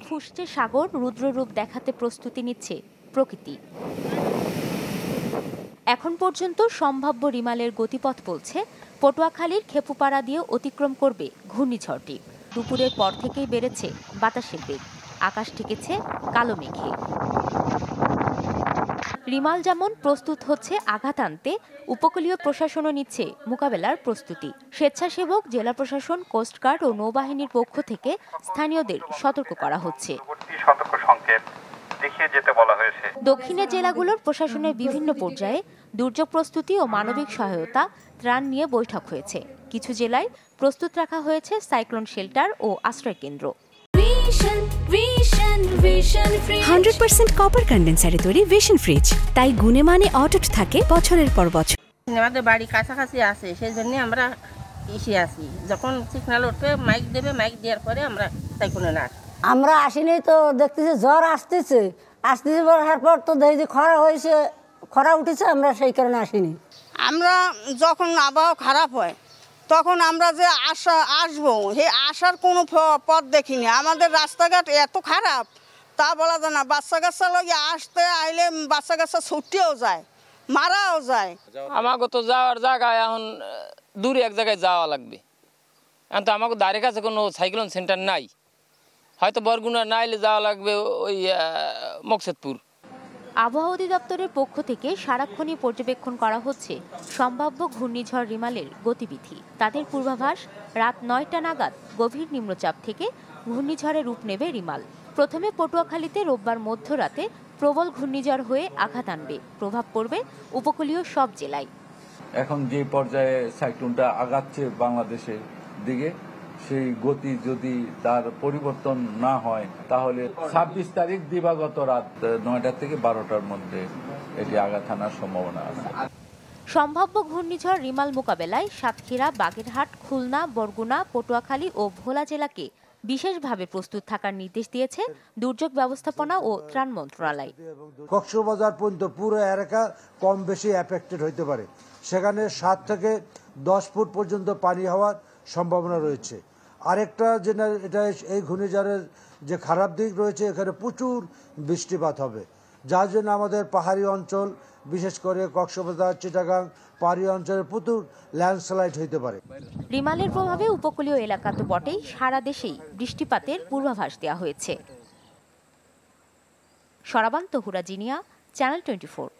ফুঁসছে সাগর, রুদ্ররূপ দেখাতে প্রস্তুতি নিচ্ছে প্রকৃতি। এখন পর্যন্ত সম্ভাব্য রিমালের গতিপথ বলছে পটুয়াখালীর খেপুপাড়া দিয়ে অতিক্রম করবে ঘূর্ণিঝড়টি। দুপুরের পর থেকেই বেড়েছে বাতাসের বেগ, আকাশ ঠেকেছে কালো মেঘে। রিমাল যেমন প্রস্তুত হচ্ছে আঘাত আনতে, উপকূলীয় প্রশাসনও নিচ্ছে মোকাবেলার প্রস্তুতি। স্বেচ্ছাসেবক, জেলা প্রশাসন, কোস্টগার্ড ও নৌবাহিনীর পক্ষ থেকে স্থানীয়দের সতর্ক করা হচ্ছে। দক্ষিণের জেলাগুলোর প্রশাসনের বিভিন্ন পর্যায়ে দুর্যোগ প্রস্তুতি ও মানবিক সহায়তা, ত্রাণ নিয়ে বৈঠক হয়েছে। কিছু জেলায় প্রস্তুত রাখা হয়েছে সাইক্লোন শেল্টার ও আশ্রয় কেন্দ্র। 100% কপার কন্ডেন্সারে তৈরি ভিশন ফ্রিজ, তাই গুণে মানে অটুট থাকে বছরের পর বছর। আমাদের বাড়ি কাছাকাছি আছে, সেই জন্য আমরা এসে আসি। যখন সিগন্যাল উঠবে মাইক দেবে, মাইক দেওয়ার পরে আমরা সাইক্লোনে না আসি। আমরা আসিনি তো দেখতেছি জ্বর আসতেছে বলার পর তো দেখি খরা হয়েছে, খরা উঠেছে, আমরা সেই কারণে আসিনি। আমরা যখন আবহাওয়া খারাপ হয় তখন আমরা যে আসবো, সেই আসার কোনো পথ দেখিনি। আমাদের রাস্তাঘাট এত খারাপ তা বলা যায় না। বাচ্চা কাচ্চা লগে আসতে আইলে বাচ্চা কাচ্চা ছুটিও যায়, মারাও যায়। আমাকে তো যাওয়ার জায়গায় এখন দূরে এক জায়গায় যাওয়া লাগবে। এখন তো আমাকে ধারে কাছে কোনো সাইক্লোন সেন্টার নাই, হয়তো বরগুনা না এলে যাওয়া লাগবে ওই মকসেদপুর। আবহাওয়া অধিদপ্তরের পক্ষ থেকে সারাক্ষণই পর্যবেক্ষণ করা হচ্ছে সম্ভাব্য ঘূর্ণিঝড় রিমালের গতিবিধি। তাদের পূর্বাভাস, রাত ৯টা নাগাদ গভীর নিম্নচাপ থেকে ঘূর্ণিঝড়ে রূপ নেবে রিমাল। প্রথমে পটুয়াখালীতে রোববার মধ্যরাতে প্রবল ঘূর্ণিঝড় হয়ে আঘাত আনবে, প্রভাব পড়বে উপকূলীয় সব জেলায়। এখন যে পর্যায়ে সাইক্লোনটা আগাচ্ছে বাংলাদেশের দিকে, সেই গতি যদি তার পরিবর্তন না হয় তাহলে ২৬ তারিখ দিবাগত রাত ৯টা থেকে ১২টার মধ্যে এটি আঘাত আনার সম্ভাবনা আছে। সম্ভাব্য ঘূর্ণিঝড় রিমাল মোকাবেলায় সাতক্ষীরা, বাগেরহাট, খুলনা, বরগুনা, পটুয়াখালী ও ভোলা জেলাকে বিশেষভাবে প্রস্তুত থাকার নির্দেশ দিয়েছে দুর্যোগ ব্যবস্থাপনা ও ত্রাণ মন্ত্রণালয়। কক্সবাজার পর্যন্ত পুরো এলাকা কম বেশি এফেক্টেড হতে পারে, সেখানে ৭ থেকে ১০ ফুট পর্যন্ত পানি হওয়ার সম্ভাবনা রয়েছে। আরেকটা যেটা এটা এই ঘূর্ণিঝড়ের যে খারাপ দিক রয়েছে, এখানে প্রচুর বৃষ্টিপাত হবে, যার জন্য আমাদের পাহাড়ি অঞ্চল, বিশেষ করে কক্সবাজার, চিটাগাং পাহাড়ি অঞ্চলে প্রচুর ল্যান্ডস্লাইড হইতে পারে। রিমালের প্রভাবে উপকূলীয় এলাকা তো বটেই, সারা দেশেই বৃষ্টিপাতের পূর্বাভাস দেওয়া হয়েছে। সরাবান তহুরা জিনিয়া, চ্যানেল 24।